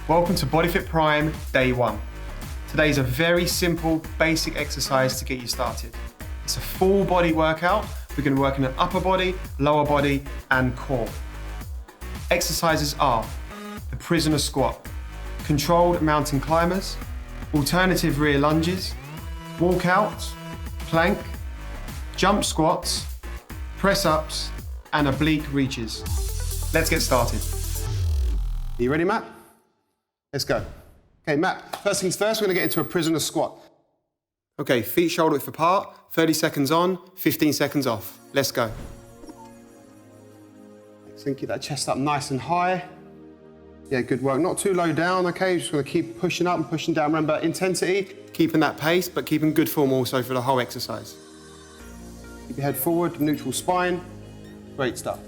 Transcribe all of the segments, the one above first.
Welcome to BodyFit Prime Day 1. Today's a very simple, basic exercise to get you started. It's a full body workout. We're going to work in an upper body, lower body, and core. Exercises are the prisoner squat, controlled mountain climbers, alternative rear lunges, walkouts, plank, jump squats, press ups, and oblique reaches. Let's get started. Are you ready, Matt? Let's go. Okay, Matt, first things first, we're gonna get into a prisoner squat. Okay, feet shoulder width apart, 30 seconds on, 15 seconds off. Let's go. Excellent, keep that chest up nice and high. Yeah, good work. Not too low down, okay? Just gonna keep pushing up and pushing down. Remember, intensity, keeping that pace, but keeping good form also for the whole exercise. Keep your head forward, neutral spine. Great stuff.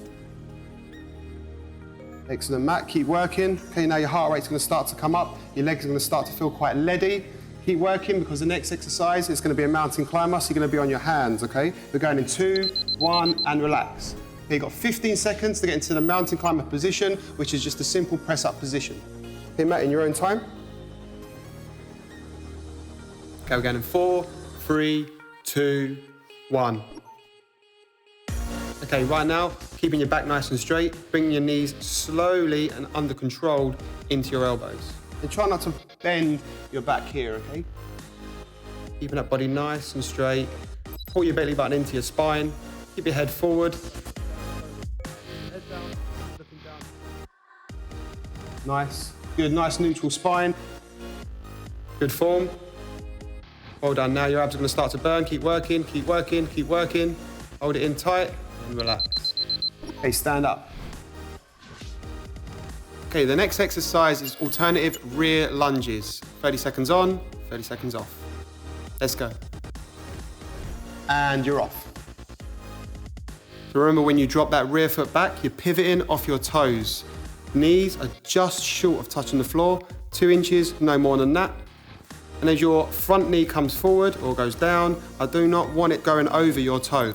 Excellent, Matt, keep working. Okay, now your heart rate's gonna start to come up. Your legs are gonna start to feel quite leady. Keep working because the next exercise is gonna be a mountain climber, so you're gonna be on your hands, okay? We're going in 2, 1, and relax. Okay, you've got 15 seconds to get into the mountain climber position, which is just a simple press up position. Okay, Matt, in your own time. Okay, we're going in 4, 3, 2, 1. Okay, right now, keeping your back nice and straight, bringing your knees slowly and under control into your elbows. And try not to bend your back here, okay? Keeping that body nice and straight. Pull your belly button into your spine. Keep your head forward. Head down, looking down. Nice, good, nice neutral spine. Good form. Well done, now your abs are gonna start to burn. Keep working, keep working, keep working. Hold it in tight and relax. Okay, stand up. Okay, the next exercise is alternative rear lunges. 30 seconds on, 30 seconds off. Let's go. And you're off. So remember, when you drop that rear foot back, you're pivoting off your toes. Knees are just short of touching the floor, 2 inches, no more than that. And as your front knee comes forward or goes down, I do not want it going over your toe.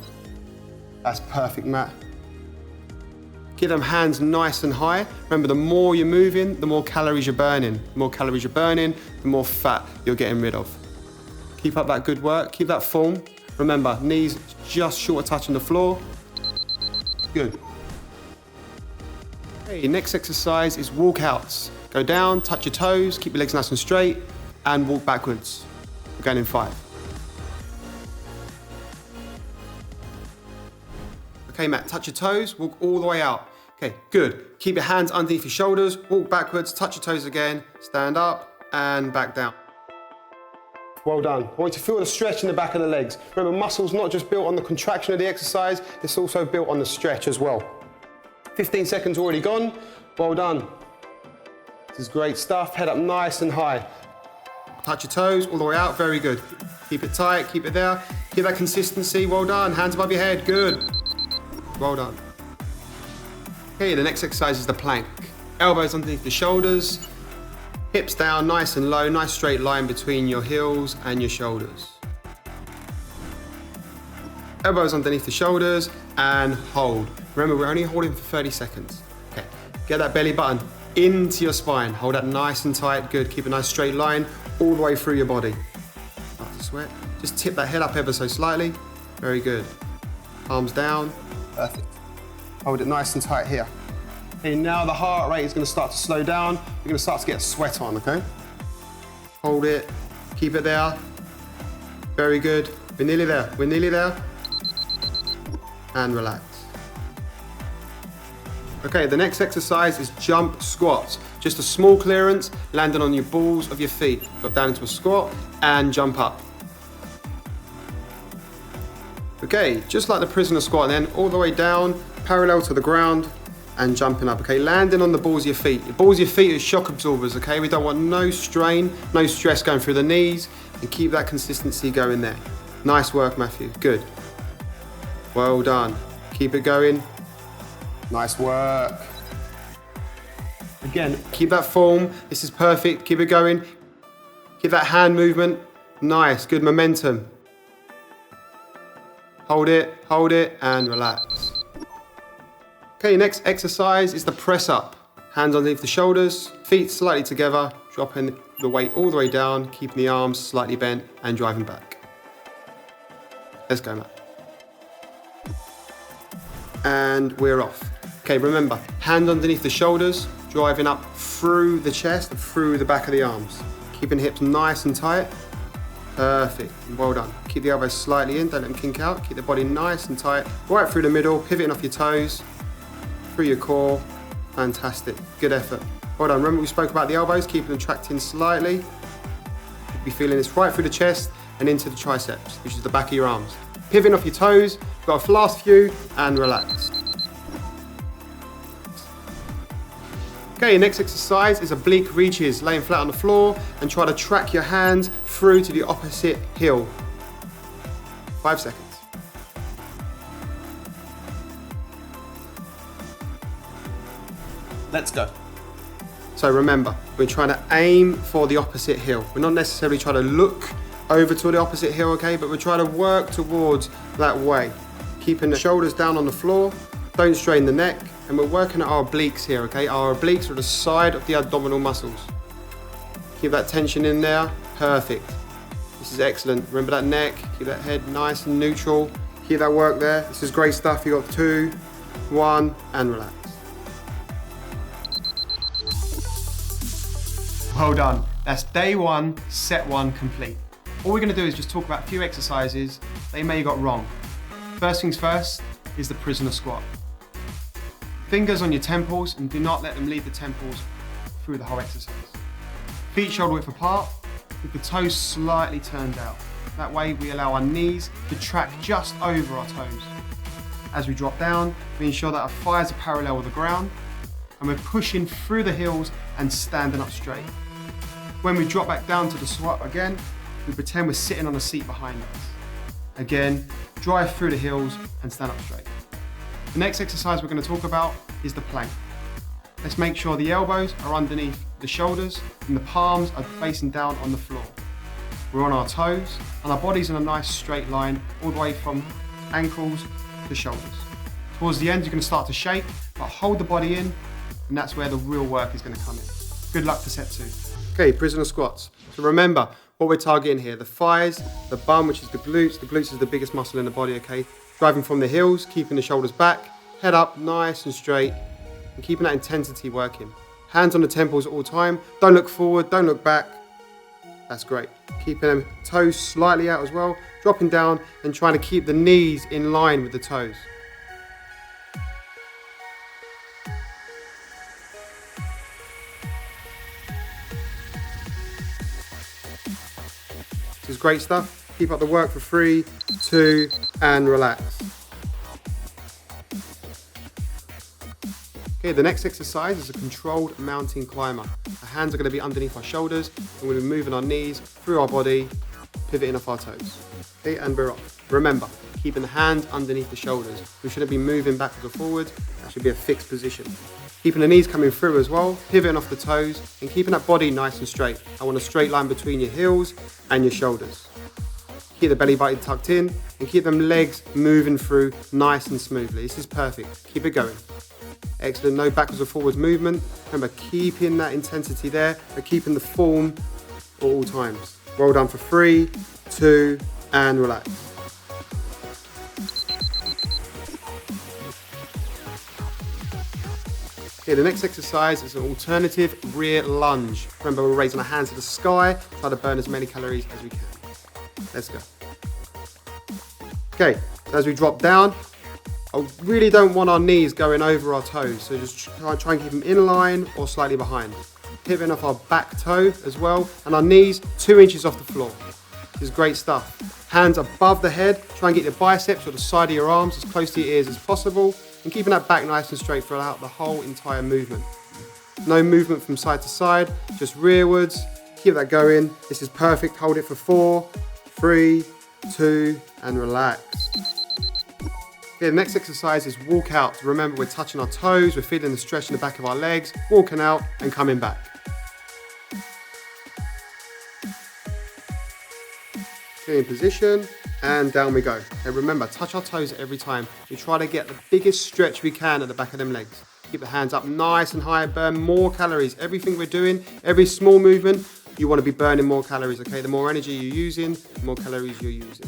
That's perfect, Matt. Keep them hands nice and high. Remember, the more you're moving, the more calories you're burning. The more calories you're burning, the more fat you're getting rid of. Keep up that good work, keep that form. Remember, knees just short of touching the floor. Good. Okay, next exercise is walkouts. Go down, touch your toes, keep your legs nice and straight, and walk backwards. We're going in 5. Okay, Matt, touch your toes, walk all the way out. Okay, good. Keep your hands underneath your shoulders, walk backwards, touch your toes again, stand up, and back down. Well done. I want you to feel the stretch in the back of the legs. Remember, muscle's not just built on the contraction of the exercise, it's also built on the stretch as well. 15 seconds already gone. Well done. This is great stuff. Head up nice and high. Touch your toes all the way out, very good. Keep it tight, keep it there. Keep that consistency, well done. Hands above your head, good. Well done. Okay, the next exercise is the plank. Elbows underneath the shoulders, hips down nice and low, nice straight line between your heels and your shoulders. Elbows underneath the shoulders and hold. Remember, we're only holding for 30 seconds. Okay, get that belly button into your spine. Hold that nice and tight, good. Keep a nice straight line all the way through your body. Start to sweat. Just tip that head up ever so slightly. Very good. Arms down. Perfect. Hold it nice and tight here. Okay, now the heart rate is going to start to slow down. You're going to start to get a sweat on, okay? Hold it. Keep it there. Very good. We're nearly there. We're nearly there. And relax. Okay, the next exercise is jump squats. Just a small clearance, landing on your balls of your feet. Drop down into a squat and jump up. Okay, just like the prisoner squat, and then all the way down, parallel to the ground, and jumping up. Okay, landing on the balls of your feet. The balls of your feet are shock absorbers, okay? We don't want no strain, no stress going through the knees, and keep that consistency going there. Nice work, Matthew, good. Well done. Keep it going. Nice work. Again, keep that form. This is perfect. Keep it going. Keep that hand movement. Nice, good momentum. hold it, and relax. Okay, next exercise is the press up. Hands underneath the shoulders, feet slightly together, dropping the weight all the way down, keeping the arms slightly bent and driving back. Let's go, Matt. And we're off. Okay, remember, hand underneath the shoulders, driving up through the chest, through the back of the arms. Keeping hips nice and tight. Perfect, well done. Keep the elbows slightly in, don't let them kink out. Keep the body nice and tight, right through the middle, pivoting off your toes, through your core. Fantastic, good effort. Well done. Remember we spoke about the elbows, keeping them tracked in slightly. You'll be feeling this right through the chest and into the triceps, which is the back of your arms. Pivoting off your toes, got a last few, and relax. Okay, next exercise is oblique reaches, laying flat on the floor and try to track your hands through to the opposite heel. 5 seconds. Let's go. So remember, we're trying to aim for the opposite heel. We're not necessarily trying to look over to the opposite heel, okay, but we're trying to work towards that way. Keeping the shoulders down on the floor, don't strain the neck, and we're working at our obliques here, okay? Our obliques are the side of the abdominal muscles. Keep that tension in there, perfect. This is excellent. Remember that neck, keep that head nice and neutral. Keep that work there. This is great stuff. You got 2, 1, and relax. Well done. That's day 1, set 1 complete. All we're gonna do is just talk about a few exercises that you may have got wrong. First things first is the prisoner squat. Fingers on your temples and do not let them leave the temples through the whole exercise. Feet shoulder width apart with the toes slightly turned out. That way we allow our knees to track just over our toes. As we drop down, we ensure that our thighs are parallel with the ground and we're pushing through the heels and standing up straight. When we drop back down to the squat again, we pretend we're sitting on a seat behind us. Again, drive through the heels and stand up straight. The next exercise we're going to talk about is the plank. Let's make sure the elbows are underneath the shoulders and the palms are facing down on the floor. We're on our toes and our body's in a nice straight line all the way from ankles to shoulders. Towards the end you're going to start to shake, but hold the body in and that's where the real work is going to come in. Good luck for set 2. Okay, prisoner squats. So remember what we're targeting here, the thighs, the bum, which is the glutes. The glutes is the biggest muscle in the body, okay? Driving from the heels, keeping the shoulders back, head up nice and straight, and keeping that intensity working. Hands on the temples at all time. Don't look forward, don't look back. That's great. Keeping them toes slightly out as well, dropping down and trying to keep the knees in line with the toes. This is great stuff. Keep up the work for 3, 2, and relax. Okay, the next exercise is a controlled mountain climber. Our hands are going to be underneath our shoulders, and we'll be moving our knees through our body, pivoting off our toes. Okay, and we're off. Remember, keeping the hands underneath the shoulders. We shouldn't be moving backwards or forwards. That should be a fixed position. Keeping the knees coming through as well, pivoting off the toes, and keeping that body nice and straight. I want a straight line between your heels and your shoulders. Keep the belly button tucked in and keep them legs moving through nice and smoothly. This is perfect. Keep it going. Excellent. No backwards or forwards movement. Remember, keeping that intensity there, but keeping the form at all times. Well done for 3, 2, and relax. Okay, the next exercise is an alternative rear lunge. Remember, we're raising our hands to the sky, try to burn as many calories as we can. Let's go. Okay, so as we drop down, I really don't want our knees going over our toes, so just try and keep them in line or slightly behind. Pivoting off our back toe as well, and our knees 2 inches off the floor. This is great stuff. Hands above the head, try and get your biceps or the side of your arms as close to your ears as possible, and keeping that back nice and straight throughout the whole entire movement. No movement from side to side, just rearwards. Keep that going. This is perfect. Hold it for 4, 3, 2, and relax. Okay, the next exercise is walkout. Remember, we're touching our toes, we're feeling the stretch in the back of our legs, walking out and coming back. Okay, in position and down we go. Okay, remember, touch our toes every time. We try to get the biggest stretch we can at the back of them legs. Keep the hands up nice and high, burn more calories. Everything we're doing, every small movement, you want to be burning more calories, okay? The more energy you're using, the more calories you're using.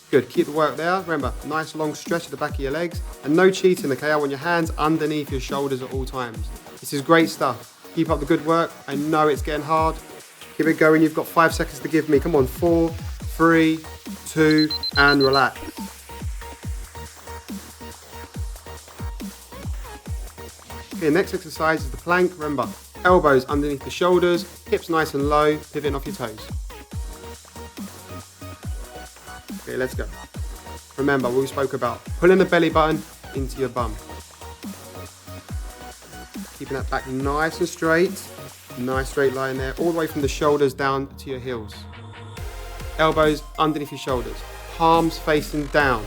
Good, keep the work there. Remember, nice long stretch at the back of your legs and no cheating, okay? I want your hands underneath your shoulders at all times. This is great stuff. Keep up the good work. I know it's getting hard. Keep it going. You've got 5 seconds to give me. Come on, 4, 3, 2, and relax. Okay, next exercise is the plank. Remember, elbows underneath the shoulders, hips nice and low, pivoting off your toes. Okay, let's go. Remember what we spoke about. Pulling the belly button into your bum. Keeping that back nice and straight. Nice straight line there, all the way from the shoulders down to your heels. Elbows underneath your shoulders. Palms facing down.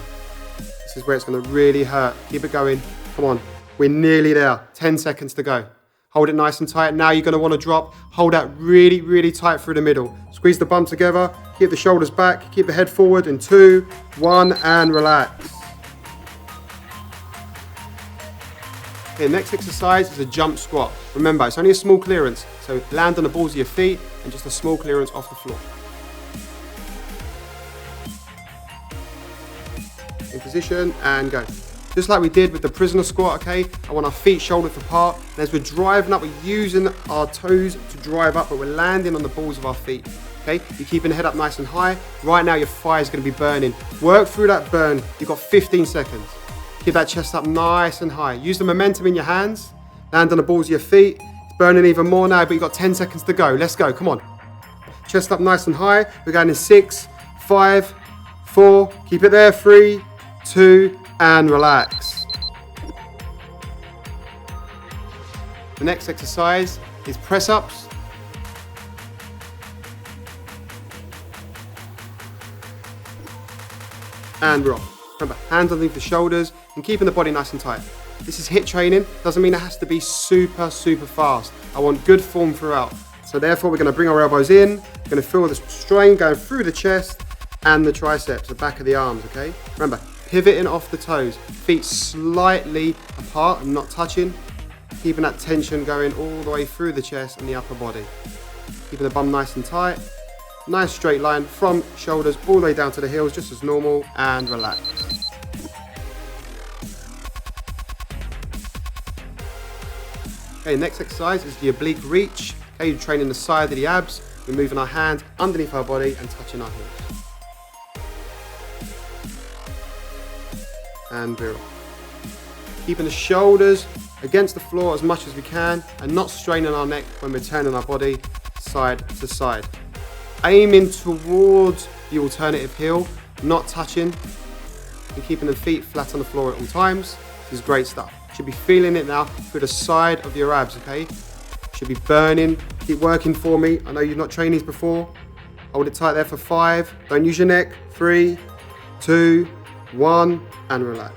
This is where it's going to really hurt. Keep it going. Come on. We're nearly there. 10 seconds to go. Hold it nice and tight. Now you're going to want to drop. Hold that really, really tight through the middle. Squeeze the bum together. Keep the shoulders back. Keep the head forward in 2, 1, and relax. Okay, next exercise is a jump squat. Remember, it's only a small clearance, so land on the balls of your feet and just a small clearance off the floor. In position and go. Just like we did with the prisoner squat, okay? I want our feet shoulder width apart. And as we're driving up, we're using our toes to drive up, but we're landing on the balls of our feet. Okay? You're keeping the head up nice and high. Right now, your thigh is going to be burning. Work through that burn. You've got 15 seconds. Keep that chest up nice and high. Use the momentum in your hands. Land on the balls of your feet. It's burning even more now, but you've got 10 seconds to go. Let's go. Come on. Chest up nice and high. We're going in 6, 5, 4. Keep it there. 3, 2, and relax. The next exercise is press ups. And we're off. Remember, hands underneath the shoulders and keeping the body nice and tight. This is HIIT training. Doesn't mean it has to be super, super fast. I want good form throughout. So therefore, we're going to bring our elbows in. We're going to feel the strain going through the chest and the triceps, the back of the arms, okay? Remember, pivoting off the toes, feet slightly apart and not touching, keeping that tension going all the way through the chest and the upper body. Keeping the bum nice and tight, nice straight line from shoulders all the way down to the heels, just as normal, and relax. Okay, next exercise is the oblique reach. Okay, you're training the side of the abs, we're moving our hands underneath our body and touching our heels. And we're off. Keeping the shoulders against the floor as much as we can and not straining our neck when we're turning our body side to side. Aiming towards the alternative heel, not touching, and keeping the feet flat on the floor at all times. This is great stuff. Should be feeling it now through the side of your abs, okay? Should be burning. Keep working for me. I know you've not trained these before. Hold it tight there for 5. Don't use your neck. 3, 2, 1, and relax.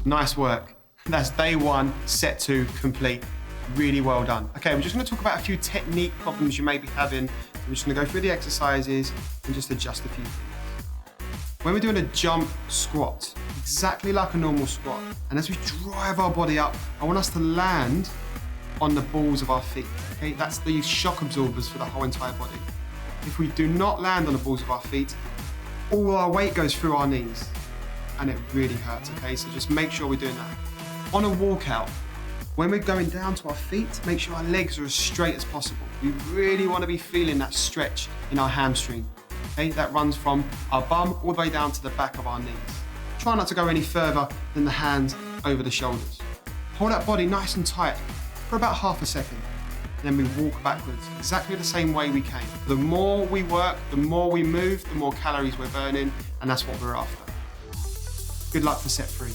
Nice work. That's day 1, set 2 complete. Really well done. Okay, we're just going to talk about a few technique problems you may be having. We're just going to go through the exercises and just adjust a few things. When we're doing a jump squat, exactly like a normal squat, and as we drive our body up, I want us to land on the balls of our feet. Okay, that's the shock absorbers for the whole entire body. If we do not land on the balls of our feet, all our weight goes through our knees and it really hurts, okay? So just make sure we're doing that. On a walkout, when we're going down to our feet, make sure our legs are as straight as possible. We really want to be feeling that stretch in our hamstring. Okay, that runs from our bum all the way down to the back of our knees. Try not to go any further than the hands over the shoulders. Hold that body nice and tight for about half a second. Then we walk backwards, exactly the same way we came. The more we work, the more we move, the more calories we're burning, and that's what we're after. Good luck for set 3.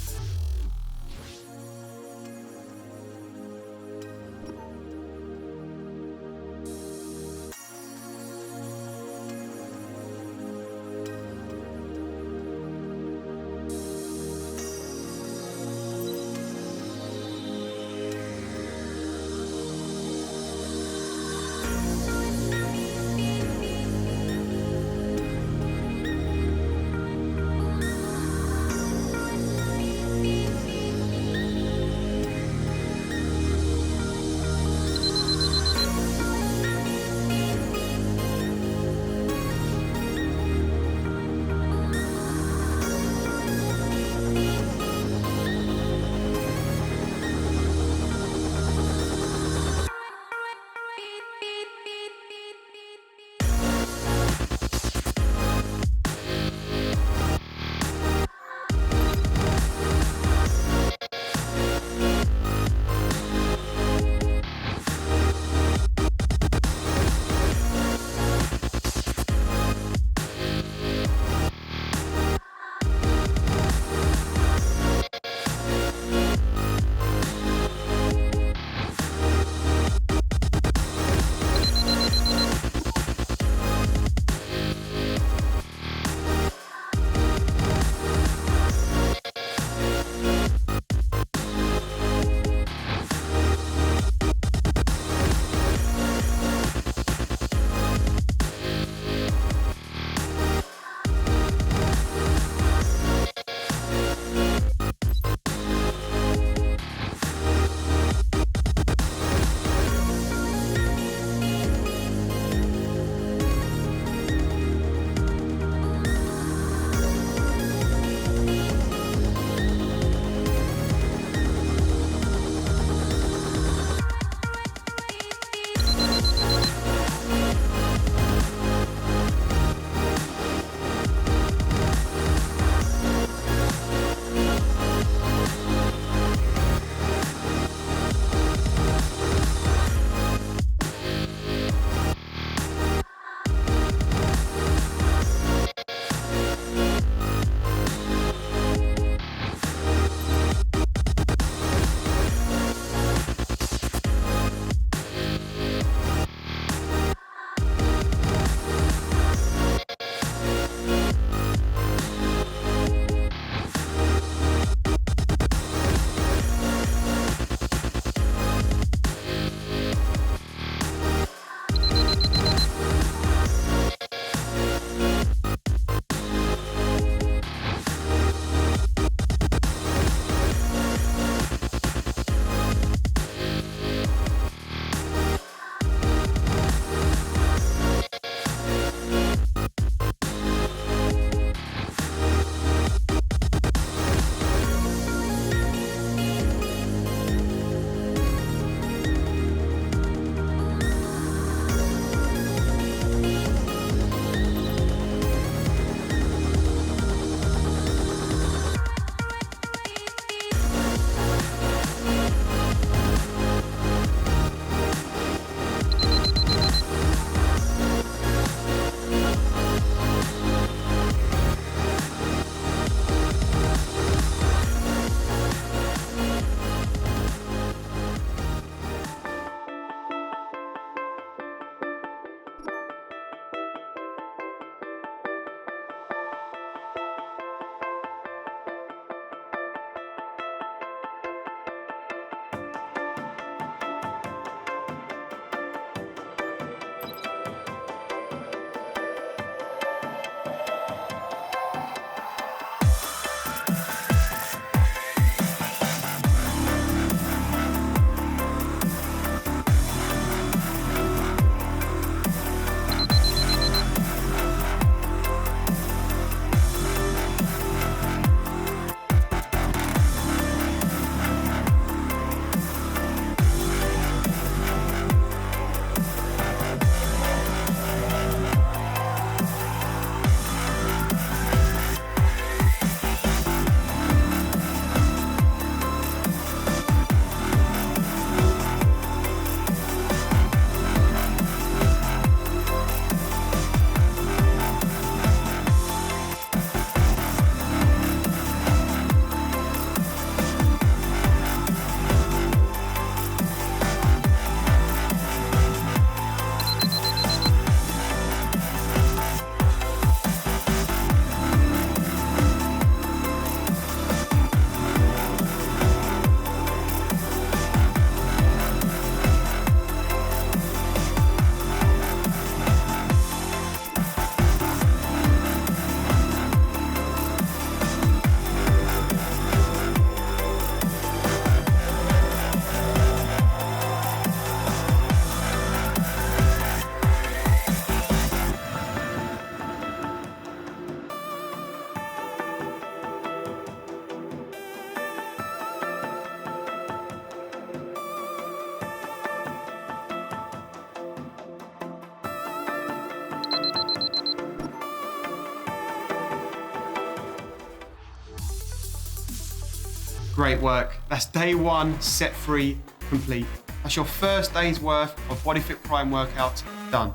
Great work. That's day 1, set 3 complete. That's your first day's worth of BodyFit Prime workout done.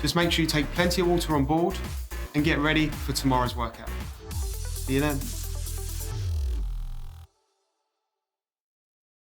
Just make sure you take plenty of water on board and get ready for tomorrow's workout. See you then.